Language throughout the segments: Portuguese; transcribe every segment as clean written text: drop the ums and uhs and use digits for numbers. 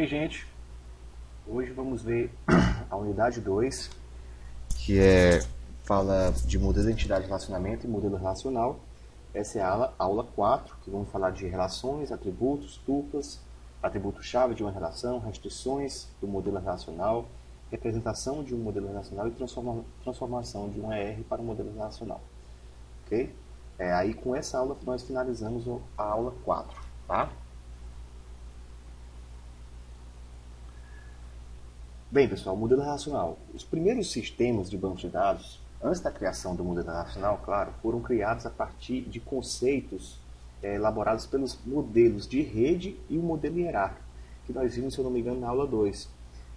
gente? Hoje vamos ver a unidade 2, fala de modelo de entidade de relacionamento e modelo relacional. Essa é a aula 4, que vamos falar de relações, atributos, tuplas, atributo-chave de uma relação, restrições do modelo relacional, representação de um modelo relacional e transformação de um ER para um modelo relacional. Ok? Aí com essa aula nós finalizamos a aula 4, tá? Bem, pessoal, modelo relacional. Os primeiros sistemas de banco de dados, antes da criação do modelo relacional, claro, foram criados a partir de conceitos elaborados pelos modelos de rede e o modelo hierárquico, que nós vimos, se eu não me engano, na aula 2.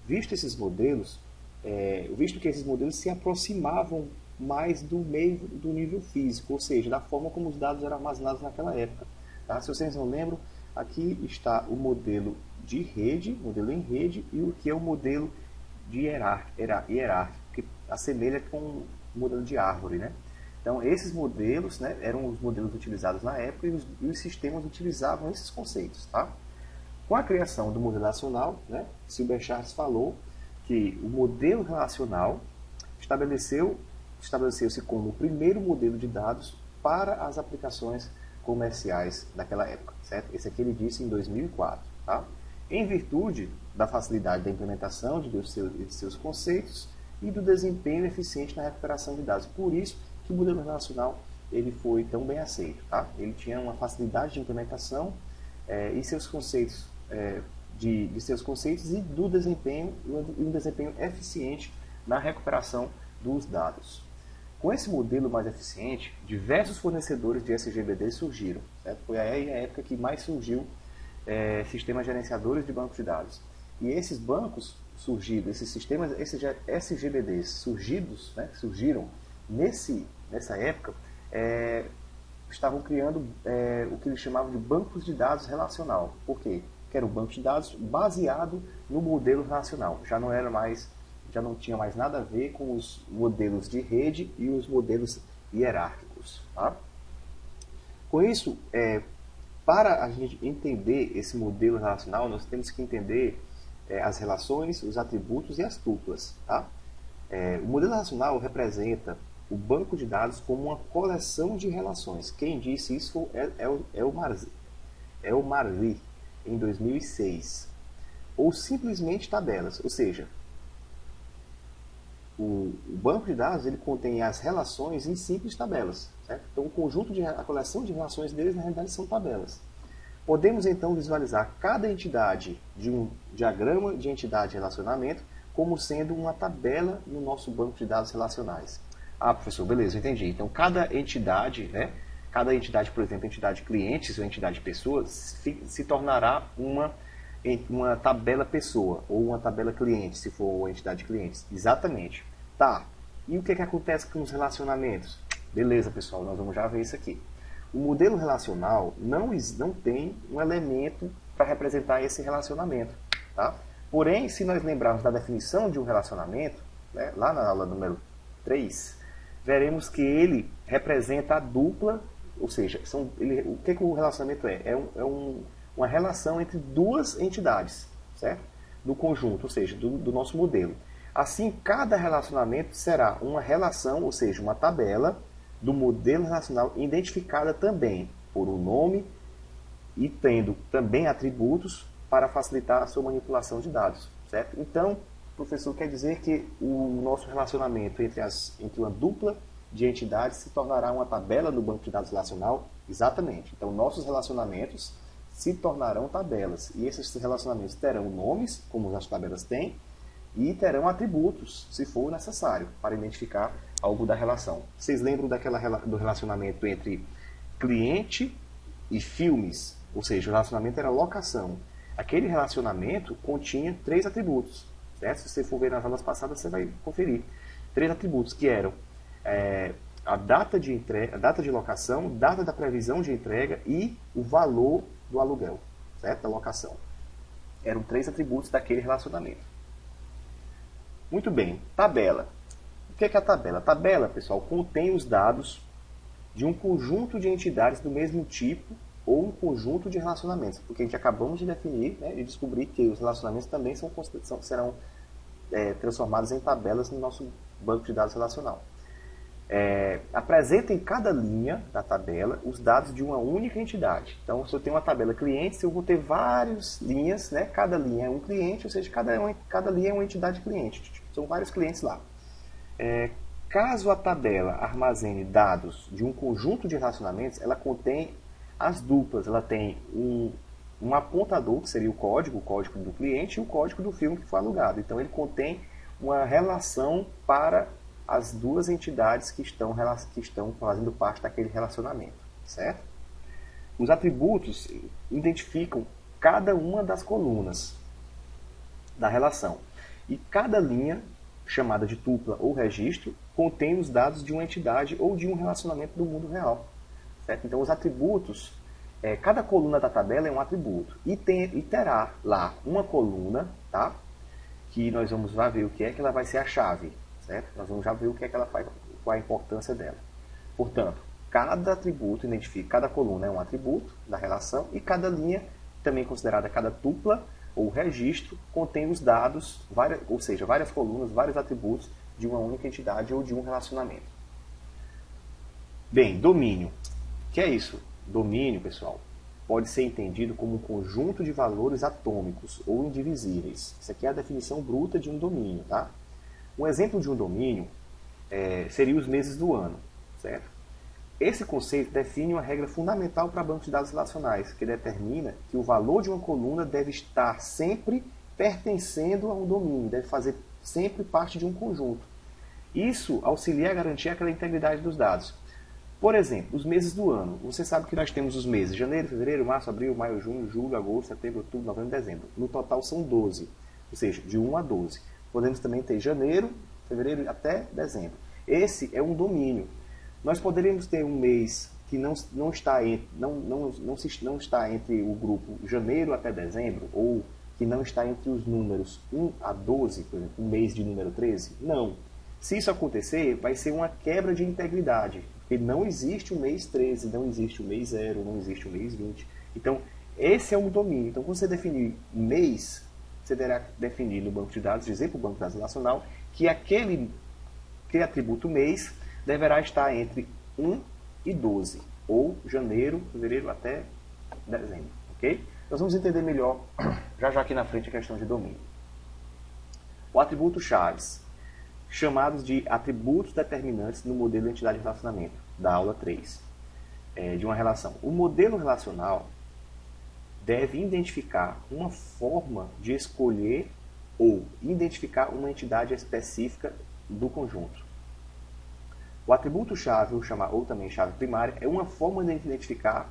Visto que esses modelos se aproximavam mais do nível físico, ou seja, da forma como os dados eram armazenados naquela época. Tá? Se vocês não lembram, aqui está o modelo de rede, modelo em rede, e o que é o modelo de hierárquico, que assemelha com o modelo de árvore, né? Então, esses modelos, né, eram os modelos utilizados na época e os sistemas utilizavam esses conceitos, tá? Com a criação do modelo relacional, né, Silber-Schwartz falou que o modelo relacional estabeleceu-se como o primeiro modelo de dados para as aplicações comerciais daquela época, certo? Esse aqui ele disse em 2004, tá? Em virtude da facilidade da implementação de seus conceitos e do desempenho eficiente na recuperação de dados. Por isso que o modelo relacional ele foi tão bem aceito, tá? Ele tinha uma facilidade de implementação e seus conceitos seus conceitos e do desempenho e um desempenho eficiente na recuperação dos dados. Com esse modelo mais eficiente, diversos fornecedores de SGBD surgiram, certo? Foi aí a época que mais surgiu sistemas gerenciadores de bancos de dados. E esses bancos surgidos, esses sistemas, esses SGBDs surgiram nessa época, estavam criando o que eles chamavam de bancos de dados relacional. Por quê? Que era um banco de dados baseado no modelo relacional. Já não tinha mais nada a ver com os modelos de rede e os modelos hierárquicos. Tá? Com isso, para a gente entender esse modelo relacional, nós temos que entender as relações, os atributos e as tuplas. Tá? O modelo relacional representa o banco de dados como uma coleção de relações. Quem disse isso é o Marly, em 2006. Ou simplesmente tabelas, ou seja, o banco de dados ele contém as relações em simples tabelas. Certo? Então, a coleção de relações deles, na realidade, são tabelas. Podemos, então, visualizar cada entidade de um diagrama de entidade de relacionamento como sendo uma tabela no nosso banco de dados relacionais. Ah, professor, beleza, entendi. Então, cada entidade, por exemplo, entidade clientes ou entidade pessoas, se tornará uma tabela pessoa ou uma tabela cliente, se for uma entidade clientes. Exatamente. Tá. E o que acontece com os relacionamentos? Beleza, pessoal, nós vamos já ver isso aqui. O modelo relacional não tem um elemento para representar esse relacionamento. Tá? Porém, se nós lembrarmos da definição de um relacionamento, né, lá na aula número 3, veremos que ele representa a dupla, ou seja, o que o relacionamento é? Uma relação entre duas entidades, certo? Do conjunto, ou seja, do nosso modelo. Assim, cada relacionamento será uma relação, ou seja, uma tabela do modelo relacional identificada também por um nome e tendo também atributos para facilitar a sua manipulação de dados, certo? Então, o professor quer dizer que o nosso relacionamento entre uma dupla de entidades se tornará uma tabela do banco de dados relacional? Exatamente. Então, nossos relacionamentos se tornarão tabelas. E esses relacionamentos terão nomes, como as tabelas têm, e terão atributos, se for necessário, para identificar algo da relação. Vocês lembram do relacionamento entre cliente e filmes? Ou seja, o relacionamento era locação. Aquele relacionamento continha 3 atributos. Certo? Se você for ver nas aulas passadas, você vai conferir. 3 atributos que eram a data de locação, data da previsão de entrega e o valor do aluguel, certo? Da locação. Eram 3 atributos daquele relacionamento. Muito bem, tabela. O que é a tabela? A tabela, pessoal, contém os dados de um conjunto de entidades do mesmo tipo ou um conjunto de relacionamentos, porque a gente acabamos de definir, né, e descobrir que os relacionamentos também serão transformados em tabelas no nosso banco de dados relacional. Apresenta em cada linha da tabela os dados de uma única entidade. Então, se eu tenho uma tabela clientes, eu vou ter várias linhas, né? Cada linha é um cliente, ou seja, cada linha é uma entidade cliente. São vários clientes lá. Caso a tabela armazene dados de um conjunto de relacionamentos, ela contém as duplas. Ela tem um apontador, que seria o código do cliente, e o código do filme que foi alugado. Então, ele contém uma relação para as duas entidades que estão fazendo parte daquele relacionamento, certo? Os atributos identificam cada uma das colunas da relação. E cada linha, chamada de tupla ou registro, contém os dados de uma entidade ou de um relacionamento do mundo real, certo? Então, os atributos, cada coluna da tabela é um atributo. E terá lá uma coluna, tá? Que nós vamos lá ver o que é, que ela vai ser a chave. Certo? Nós vamos já ver o que é que ela faz, qual a importância dela. Portanto, cada atributo identifica, cada coluna é um atributo da relação e cada linha, também considerada cada tupla ou registro, contém os dados, ou seja, várias colunas, vários atributos de uma única entidade ou de um relacionamento. Bem, domínio. O que é isso? Domínio, pessoal, pode ser entendido como um conjunto de valores atômicos ou indivisíveis. Isso aqui é a definição bruta de um domínio, tá? Um exemplo de um domínio seria os meses do ano, certo? Esse conceito define uma regra fundamental para bancos de dados relacionais, que determina que o valor de uma coluna deve estar sempre pertencendo a um domínio, deve fazer sempre parte de um conjunto. Isso auxilia a garantir aquela integridade dos dados. Por exemplo, os meses do ano. Você sabe que nós temos os meses janeiro, fevereiro, março, abril, maio, junho, julho, agosto, setembro, outubro, novembro, dezembro. No total são 12, ou seja, de 1 a 12. Podemos também ter janeiro, fevereiro até dezembro. Esse é um domínio. Nós poderíamos ter um mês que não está entre o grupo janeiro até dezembro, ou que não está entre os números 1 a 12, por exemplo, um mês de número 13? Não. Se isso acontecer, vai ser uma quebra de integridade, porque não existe o mês 13, não existe o mês 0, não existe o mês 20. Então, esse é um domínio. Então, quando você definir mês, você terá que definir no banco de dados, dizer para o banco de dados relacional, que aquele atributo mês deverá estar entre 1 e 12, ou janeiro, fevereiro até dezembro, ok? Nós vamos entender melhor, já aqui na frente, a questão de domínio. O atributo chaves, chamados de atributos determinantes no modelo de entidade de relacionamento, da aula 3, de uma relação. O modelo relacional deve identificar uma forma de escolher ou identificar uma entidade específica do conjunto. O atributo-chave, ou também chave primária, é uma forma de identificar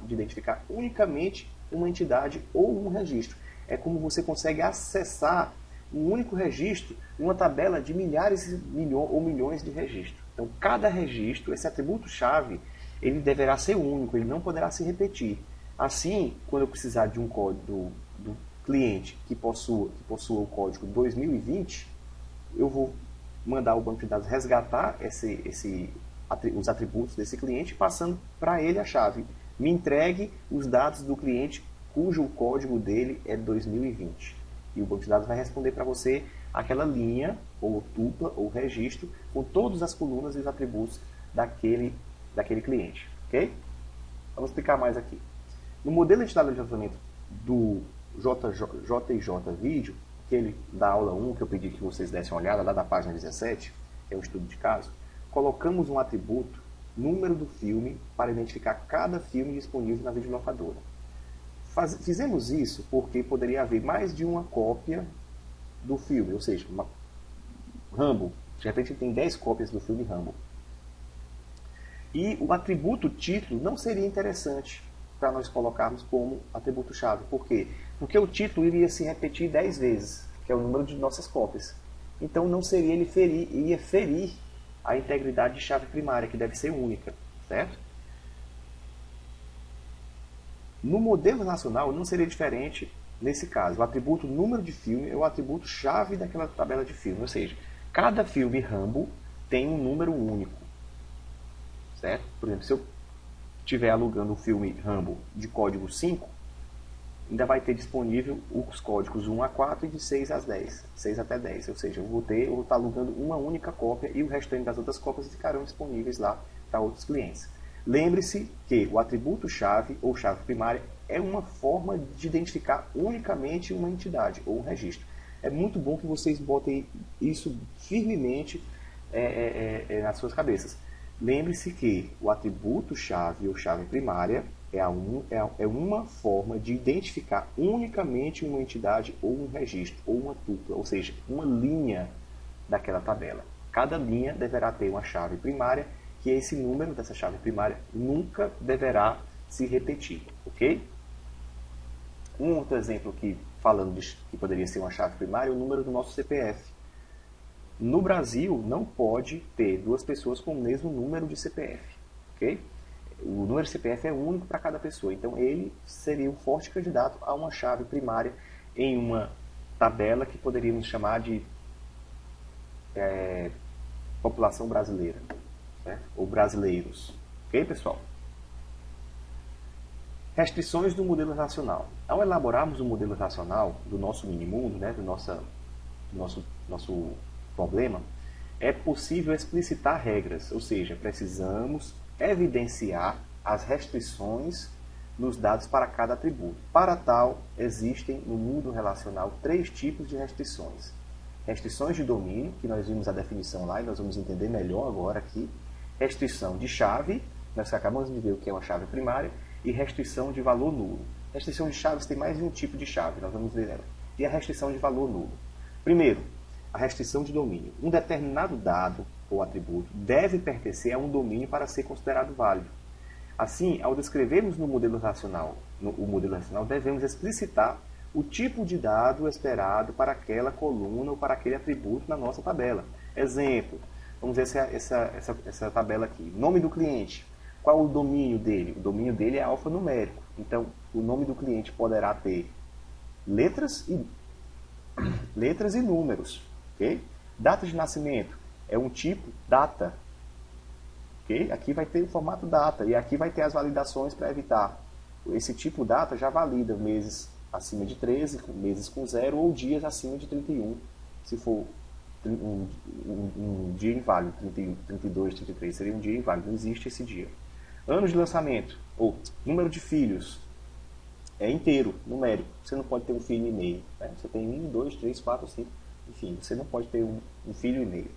unicamente uma entidade ou um registro. É como você consegue acessar um único registro em uma tabela de milhares ou milhões de registros. Então, cada registro, esse atributo-chave, ele deverá ser único, ele não poderá se repetir. Assim, quando eu precisar de um código do cliente que possua o código 2020, eu vou mandar o banco de dados resgatar os atributos desse cliente, passando para ele a chave. Me entregue os dados do cliente cujo código dele é 2020. E o banco de dados vai responder para você aquela linha, ou tupla, ou registro, com todas as colunas e os atributos daquele cliente. Ok? Vamos explicar mais aqui. No modelo de entidade de relacionamento do JJ Vídeo, aquele da aula 1, que eu pedi que vocês dessem uma olhada, lá da página 17, é um estudo de caso, colocamos um atributo, número do filme, para identificar cada filme disponível na videolocadora. Fizemos isso porque poderia haver mais de uma cópia do filme, ou seja, Rambo. De repente tem 10 cópias do filme Rambo. E o atributo título não seria interessante para nós colocarmos como atributo-chave. Por quê? Porque o título iria se repetir 10 vezes, que é o número de nossas cópias. Então não seria, ele iria ferir a integridade de chave primária, que deve ser única, certo? No modelo relacional não seria diferente nesse caso. O atributo número de filme é o atributo chave daquela tabela de filme, ou seja, cada filme Rambo tem um número único, certo? Por exemplo, se eu estiver alugando o filme Rambo de código 5, ainda vai ter disponível os códigos 1 a 4 e de 6 a 10, 6 até 10. Ou seja, eu vou estar alugando uma única cópia e o restante das outras cópias ficarão disponíveis lá para outros clientes. Lembre-se que o atributo-chave ou chave primária é uma forma de identificar unicamente uma entidade ou um registro. É muito bom que vocês botem isso firmemente nas suas cabeças. Lembre-se que o atributo-chave ou chave primária é uma forma de identificar unicamente uma entidade ou um registro, ou uma tupla, ou seja, uma linha daquela tabela. Cada linha deverá ter uma chave primária, que esse número dessa chave primária nunca deverá se repetir, ok? Um outro exemplo aqui, falando que poderia ser uma chave primária, é o número do nosso CPF. No Brasil, não pode ter duas pessoas com o mesmo número de CPF, ok? O número de CPF é único para cada pessoa, então ele seria um forte candidato a uma chave primária em uma tabela que poderíamos chamar de população brasileira, certo? Ou brasileiros, ok, pessoal? Restrições do modelo racional. Ao elaborarmos o modelo racional do nosso minimundo, né, do nosso problema, é possível explicitar regras, ou seja, precisamos evidenciar as restrições nos dados para cada atributo. Para tal, existem no mundo relacional 3 tipos de restrições. Restrições de domínio, que nós vimos a definição lá e nós vamos entender melhor agora aqui. Restrição de chave, nós acabamos de ver o que é uma chave primária, e restrição de valor nulo. Restrição de chaves tem mais de um tipo de chave, nós vamos ver ela. E a restrição de valor nulo. Primeiro, a restrição de domínio. Um determinado dado ou atributo deve pertencer a um domínio para ser considerado válido. Assim, ao descrevermos o modelo racional, devemos explicitar o tipo de dado esperado para aquela coluna ou para aquele atributo na nossa tabela. Exemplo, vamos ver essa tabela aqui. Nome do cliente. Qual o domínio dele? O domínio dele é alfanumérico. Então, o nome do cliente poderá ter letras e números. Okay? Data de nascimento é um tipo data. Okay? Aqui vai ter o formato data e aqui vai ter as validações para evitar. Esse tipo data já valida meses acima de 13, meses com 0 ou dias acima de 31, se for um dia inválido, 31, 32, 33, seria um dia inválido, não existe esse dia. Ano de lançamento, ou número de filhos, é inteiro, numérico. Você não pode ter um filho e meio. Né? Você tem 1, 2, 3, 4, 5, enfim, você não pode ter um filho e meio.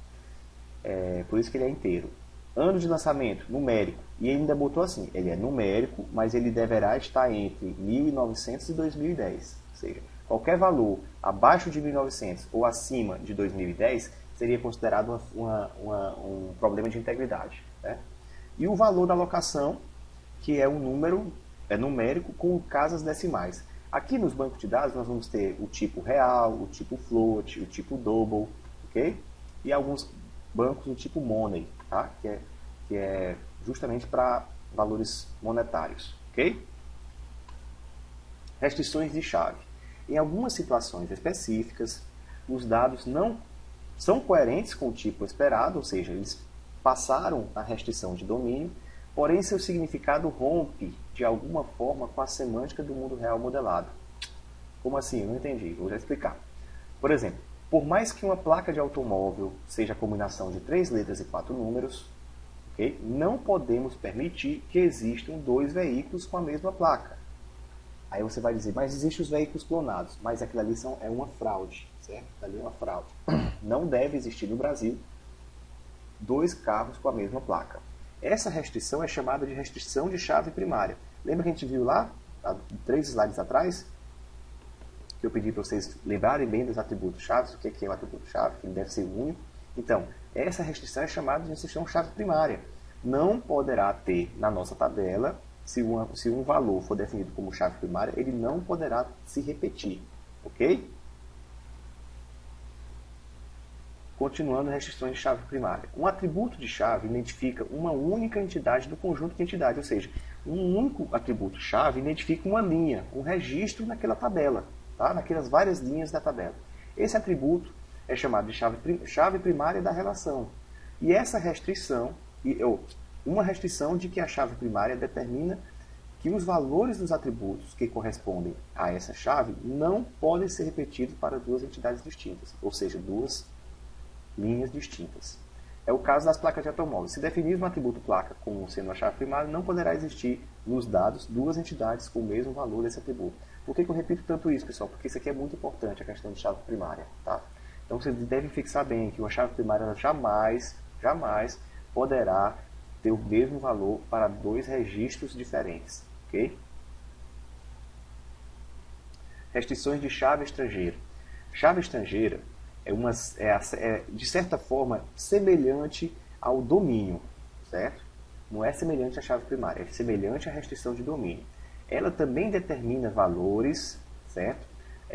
Por isso que ele é inteiro. Ano de lançamento, numérico. E ainda botou assim, ele é numérico, mas ele deverá estar entre 1900 e 2010. Ou seja, qualquer valor abaixo de 1900 ou acima de 2010 seria considerado um problema de integridade. Né? E o valor da locação, que é um número numérico com casas decimais. Aqui nos bancos de dados nós vamos ter o tipo real, o tipo float, o tipo double, ok? E alguns bancos do tipo money, tá? que é justamente para valores monetários, ok? Restrições de chave. Em algumas situações específicas, os dados não são coerentes com o tipo esperado, ou seja, eles passaram a restrição de domínio, porém seu significado rompe de alguma forma com a semântica do mundo real modelado. Como assim? Eu não entendi, vou já explicar. Por exemplo, por mais que uma placa de automóvel seja a combinação de 3 letras e 4 números, okay, não podemos permitir que existam 2 veículos com a mesma placa. Aí você vai dizer, mas existem os veículos clonados, mas aquilo ali é uma fraude, certo? Ali é uma fraude. Não deve existir no Brasil 2 carros com a mesma placa. Essa restrição é chamada de restrição de chave primária. Lembra que a gente viu lá, há 3 slides atrás, que eu pedi para vocês lembrarem bem dos atributos chaves, o que é o atributo chave, que ele deve ser único. Então, essa restrição é chamada de restrição chave primária. Não poderá ter na nossa tabela, se um valor for definido como chave primária, ele não poderá se repetir. Ok? Continuando, restrições de chave primária. Um atributo de chave identifica uma única entidade do conjunto de entidades, ou seja, um único atributo chave identifica uma linha, um registro naquela tabela, tá? Naquelas várias linhas da tabela. Esse atributo é chamado de chave primária da relação. E essa restrição, uma restrição de que a chave primária determina que os valores dos atributos que correspondem a essa chave não podem ser repetidos para duas entidades distintas, ou seja, duas linhas distintas. É o caso das placas de automóvel. Se definir um atributo placa como sendo a chave primária, não poderá existir nos dados duas entidades com o mesmo valor desse atributo. Por que eu repito tanto isso, pessoal? Porque isso aqui é muito importante, a questão de chave primária. Tá? Então você deve fixar bem que uma chave primária jamais poderá ter o mesmo valor para dois registros diferentes. Okay? Restrições de chave estrangeira. Chave estrangeira é de certa forma semelhante ao domínio, certo? Não é semelhante à chave primária, é semelhante à restrição de domínio. Ela também determina valores, certo?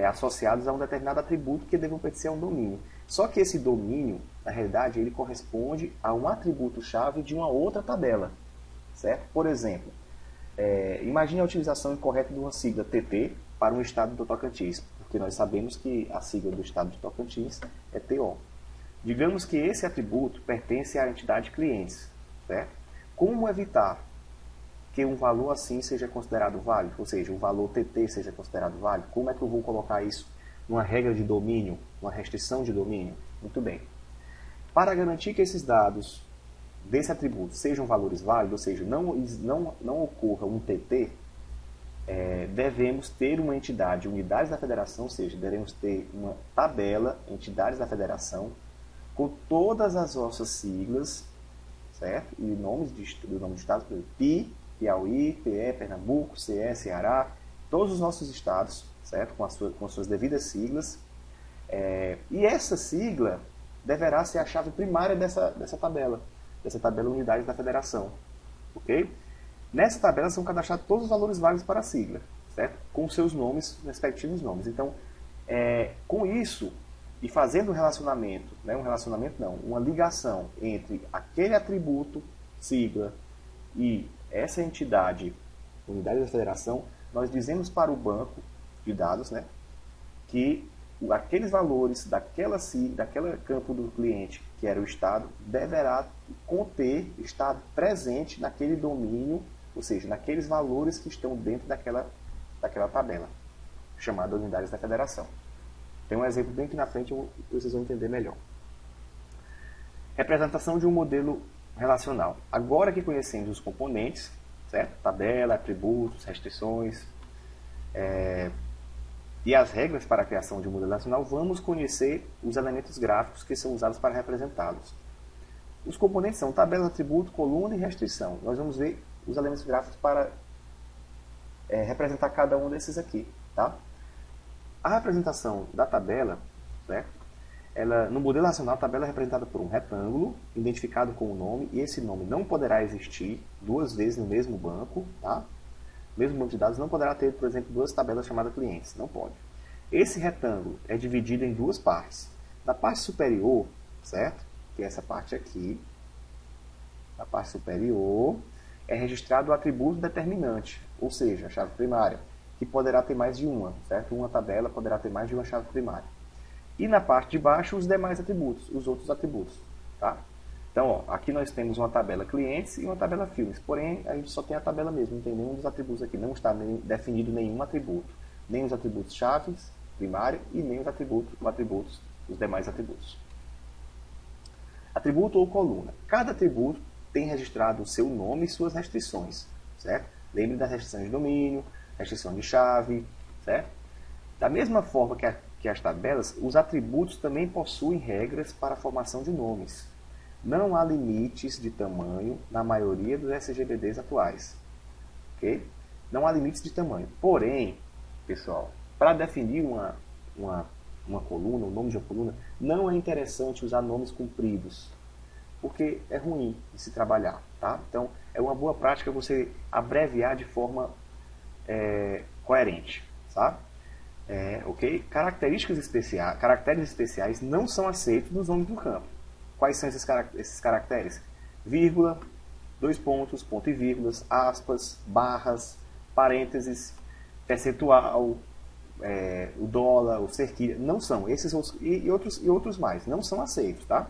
Associados a um determinado atributo que devam pertencer a um domínio. Só que esse domínio, na realidade, ele corresponde a um atributo-chave de uma outra tabela, certo? Por exemplo, imagine a utilização incorreta de uma sigla TT para um estado do Tocantins, porque nós sabemos que a sigla do estado de Tocantins é TO. Digamos que esse atributo pertence à entidade clientes, certo? Como evitar que um valor assim seja considerado válido, ou seja, um valor TT seja considerado válido? Como é que eu vou colocar isso numa regra de domínio, uma restrição de domínio? Muito bem. Para garantir que esses dados desse atributo sejam valores válidos, ou seja, não ocorra um TT, devemos ter uma entidade, unidades da federação, ou seja, devemos ter uma tabela, entidades da federação, com todas as nossas siglas, certo? E nomes do nome de estado, por exemplo, PI, Piauí, PE, Pernambuco, CE, Ceará, todos os nossos estados, certo? Com as suas devidas siglas. E essa sigla deverá ser a chave primária dessa tabela unidades da federação. Ok? Nessa tabela são cadastrados todos os valores válidos para a sigla, certo? Com seus nomes, respectivos nomes. Então, com isso, e fazendo um relacionamento, uma ligação entre aquele atributo, sigla, e essa entidade, unidade da federação, nós dizemos para o banco de dados, né, que aqueles valores daquela campo do cliente, que era o estado, deverá estar presente naquele domínio, ou seja, naqueles valores que estão dentro daquela tabela, chamada unidades da federação. Tem um exemplo bem aqui na frente, vocês vão entender melhor. Representação de um modelo relacional. Agora que conhecemos os componentes, certo? Tabela, atributos, restrições, e as regras para a criação de um modelo relacional, vamos conhecer os elementos gráficos que são usados para representá-los. Os componentes são tabela, atributo, coluna e restrição. Nós vamos ver os elementos gráficos para representar cada um desses aqui. Tá? A representação da tabela, certo? No modelo relacional, a tabela é representada por um retângulo, identificado com um nome, e esse nome não poderá existir duas vezes no mesmo banco, tá? O mesmo banco de dados não poderá ter, por exemplo, duas tabelas chamadas clientes, não pode. Esse retângulo é dividido em duas partes. Na parte superior, certo? Que é essa parte aqui, na parte superior, é registrado o atributo determinante, ou seja, a chave primária, que poderá ter mais de uma, certo? Uma tabela poderá ter mais de uma chave primária. E na parte de baixo, os demais atributos, os outros atributos. Tá? Então, aqui nós temos uma tabela clientes e uma tabela filmes. Porém, a gente só tem a tabela mesmo, não tem nenhum dos atributos aqui. Não está definido nenhum atributo. Nem os atributos chaves, primária, e nem os atributos, os demais atributos. Atributo ou coluna. Cada atributo tem registrado o seu nome e suas restrições. Certo? Lembre das restrições de domínio, restrição de chave. Certo? Da mesma forma que as tabelas, os atributos também possuem regras para a formação de nomes. Não há limites de tamanho na maioria dos SGBDs atuais. Okay? Não há limites de tamanho. Porém, pessoal, para definir uma coluna, o nome de uma coluna, não é interessante usar nomes compridos, porque é ruim de se trabalhar. Tá? Então, é uma boa prática você abreviar de forma coerente. Tá? Ok? Caracteres especiais não são aceitos nos nomes do campo. Quais são esses caracteres? Vírgula, dois pontos, ponto e vírgulas, aspas, barras, parênteses, percentual, o dólar, o cerquilha. Não são. Esses e outros mais. Não são aceitos. Tá?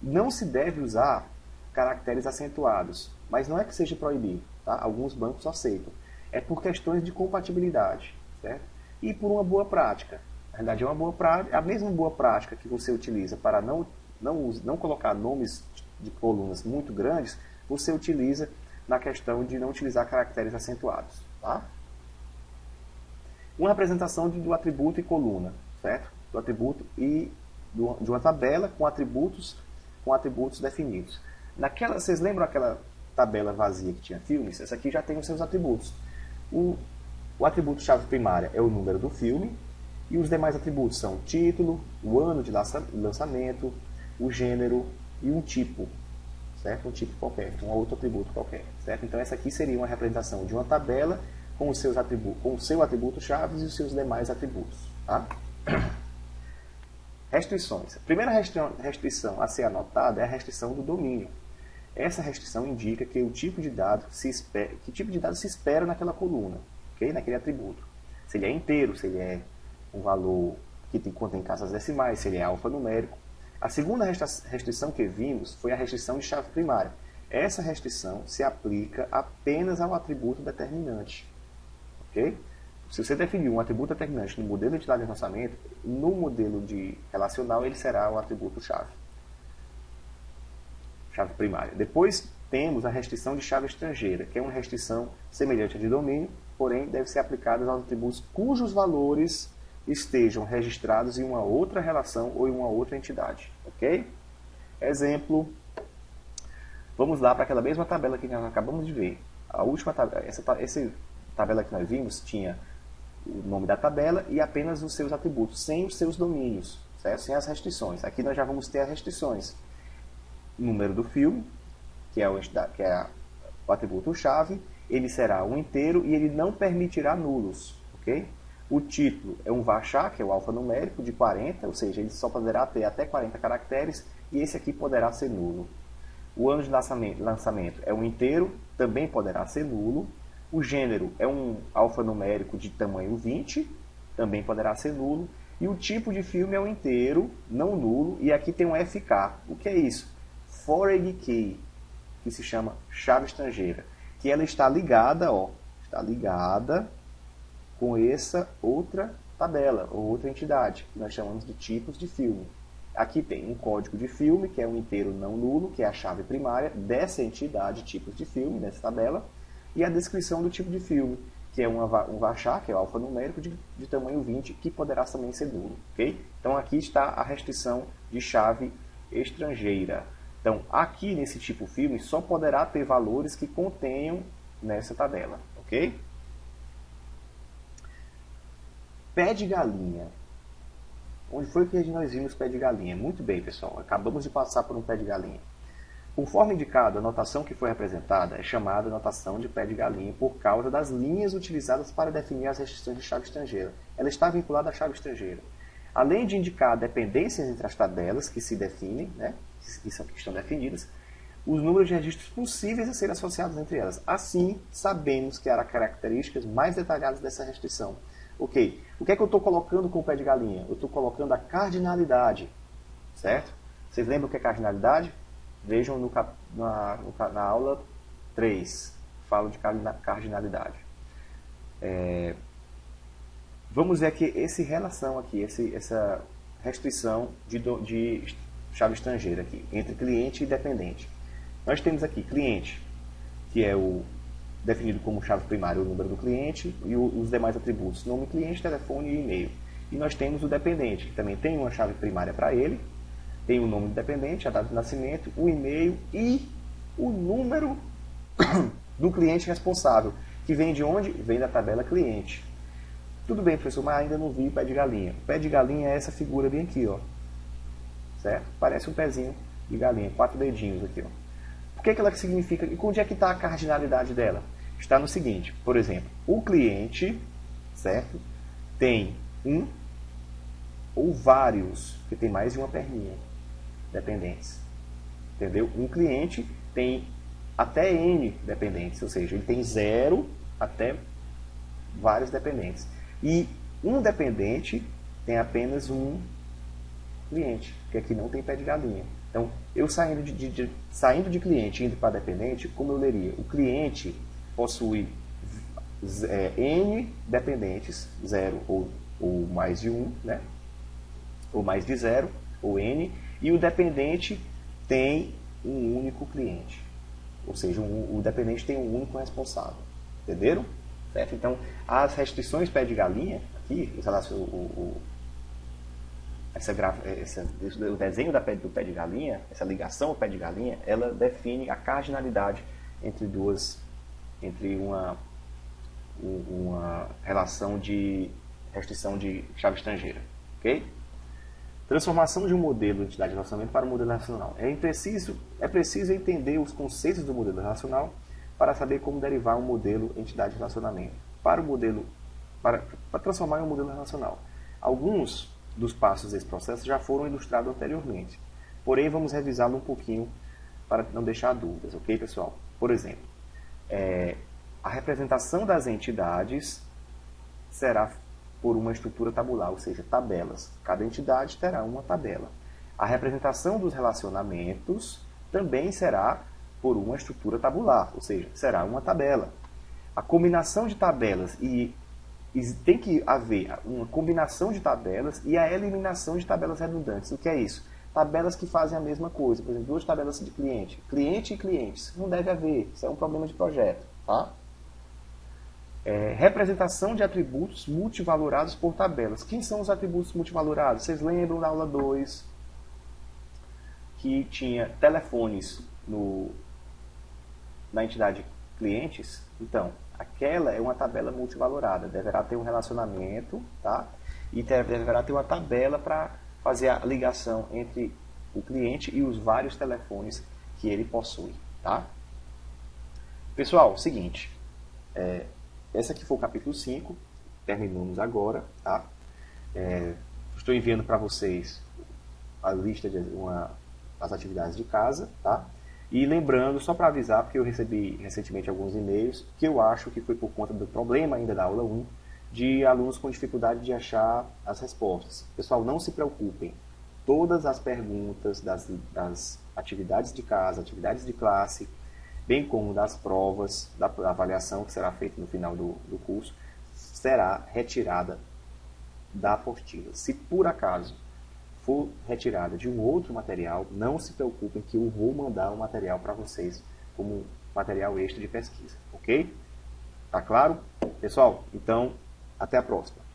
Não se deve usar caracteres acentuados. Mas não é que seja proibido, tá? Alguns bancos aceitam. É por questões de compatibilidade, certo? E por uma boa prática. Na verdade, é uma boa prática, a mesma boa prática que você utiliza para não colocar nomes de colunas muito grandes, você utiliza na questão de não utilizar caracteres acentuados, tá? Uma representação do atributo e coluna, certo? Do atributo e de uma tabela com atributos definidos. Vocês lembram aquela tabela vazia que tinha filmes? Essa aqui já tem os seus atributos. O atributo chave primária é o número do filme, e os demais atributos são o título, o ano de lançamento, o gênero e um tipo, certo? Um tipo qualquer, um outro atributo qualquer, certo? Então essa aqui seria uma representação de uma tabela com os seus atributos, com o seu atributo chave e os seus demais atributos, tá? Restrições. A primeira restrição a ser anotada é a restrição do domínio. Essa restrição indica que tipo de dado se espera naquela coluna, okay? Naquele atributo. Se ele é inteiro, se ele é um valor que contém casas decimais, se ele é alfanumérico. A segunda restrição que vimos foi a restrição de chave primária. Essa restrição se aplica apenas ao atributo determinante. Okay? Se você definir um atributo determinante no modelo de entidade de lançamento, no modelo de relacional ele será o atributo chave primária. Depois temos a restrição de chave estrangeira, que é uma restrição semelhante à de domínio, porém deve ser aplicada aos atributos cujos valores estejam registrados em uma outra relação ou em uma outra entidade. Ok? Exemplo, vamos lá para aquela mesma tabela que nós acabamos de ver. A última essa tabela que nós vimos tinha o nome da tabela e apenas os seus atributos, sem os seus domínios, certo? Sem as restrições. Aqui nós já vamos ter as restrições. Número do filme, que é o atributo-chave, ele será um inteiro e ele não permitirá nulos. Ok? O título é um varchar, que é o alfanumérico, de 40, ou seja, ele só poderá ter até 40 caracteres, e esse aqui poderá ser nulo. O ano de lançamento é um inteiro, também poderá ser nulo. O gênero é um alfanumérico de tamanho 20, também poderá ser nulo. E o tipo de filme é um inteiro, não nulo, e aqui tem um FK. O que é isso? Foreign Key, que se chama chave estrangeira, que ela está ligada, com essa outra tabela, ou outra entidade, que nós chamamos de tipos de filme. Aqui tem um código de filme, que é um inteiro não nulo, que é a chave primária dessa entidade, tipos de filme, dessa tabela, e a descrição do tipo de filme, que é um varchar, que é o alfanumérico de tamanho 20, que poderá também ser nulo. Okay? Então aqui está a restrição de chave estrangeira. Então aqui nesse tipo filme só poderá ter valores que contenham nessa tabela. Ok? Pé de galinha. Onde foi que nós vimos pé de galinha? Muito bem, pessoal. Acabamos de passar por um pé de galinha. Conforme indicado, a notação que foi representada é chamada notação de pé de galinha por causa das linhas utilizadas para definir as restrições de chave estrangeira. Ela está vinculada à chave estrangeira. Além de indicar dependências entre as tabelas que se definem, né, que estão definidas, os números de registros possíveis a serem associados entre elas. Assim, sabemos que há características mais detalhadas dessa restrição. Ok, o que é que eu estou colocando com o pé de galinha? Eu estou colocando a cardinalidade, certo? Vocês lembram o que é cardinalidade? Vejam na aula 3, falo de cardinalidade. Vamos ver aqui essa restrição de chave estrangeira aqui, entre cliente e dependente. Nós temos aqui cliente, que é definido como chave primária o número do cliente e os demais atributos, nome cliente, telefone e e-mail. E nós temos o dependente, que também tem uma chave primária para ele, tem o nome do dependente, a data de nascimento, o e-mail e o número do cliente responsável, que vem de onde? Vem da tabela cliente. Tudo bem, professor, mas ainda não vi o pé de galinha. O pé de galinha é essa figura bem aqui, ó. Certo? Parece um pezinho de galinha, 4 dedinhos aqui, ó. O que ela significa? E onde é que está a cardinalidade dela? Está no seguinte, por exemplo, o cliente, certo? Tem um ou vários, que tem mais de uma perninha, dependentes. Entendeu? Um cliente tem até N dependentes, ou seja, ele tem 0 até vários dependentes. E um dependente tem apenas um cliente, porque aqui não tem pé de galinha. Então, eu saindo de cliente e indo para dependente, como eu leria? O cliente possui N dependentes, 0 ou mais de 1, né? Ou mais de 0, ou N, e o dependente tem um único cliente. Ou seja, o dependente tem um único responsável. Entenderam? Certo? Então, as restrições pé de galinha, aqui, o desenho do pé de galinha, essa ligação ao pé de galinha, ela define a cardinalidade entre uma relação de restrição de chave estrangeira. Ok? Transformação de um modelo de entidade de relacionamento para um modelo relacional. É preciso entender os conceitos do modelo relacional para saber como derivar um modelo entidade de relacionamento para transformar em um modelo relacional. Alguns dos passos desse processo já foram ilustrados anteriormente, porém vamos revisá-lo um pouquinho para não deixar dúvidas, ok, pessoal? Por exemplo, a representação das entidades será por uma estrutura tabular, ou seja, tabelas. Cada entidade terá uma tabela. A representação dos relacionamentos também será por uma estrutura tabular, ou seja, será uma tabela. A combinação de tabelas tem que haver uma combinação de tabelas e a eliminação de tabelas redundantes. O que é isso? Tabelas que fazem a mesma coisa. Por exemplo, duas tabelas de cliente. Cliente e clientes. Não deve haver. Isso é um problema de projeto. Tá? Representação de atributos multivalorados por tabelas. Quem são os atributos multivalorados? Vocês lembram da aula 2 que tinha telefones na entidade clientes? Então, aquela é uma tabela multivalorada. Deverá ter um relacionamento, tá? E deverá ter uma tabela para fazer a ligação entre o cliente e os vários telefones que ele possui, tá? Pessoal, seguinte. Esse aqui foi o capítulo 5, terminamos agora, tá? Estou enviando para vocês a lista das atividades de casa, tá? E lembrando, só para avisar, porque eu recebi recentemente alguns e-mails, que eu acho que foi por conta do problema ainda da aula 1, de alunos com dificuldade de achar as respostas. Pessoal, não se preocupem, todas as perguntas das atividades de casa, atividades de classe, bem como das provas, da avaliação que será feita no final do curso, será retirada da apostila. Se por acaso for retirada de um outro material, não se preocupem que eu vou mandar o material para vocês como material extra de pesquisa, ok? Tá claro? Pessoal, então, até a próxima.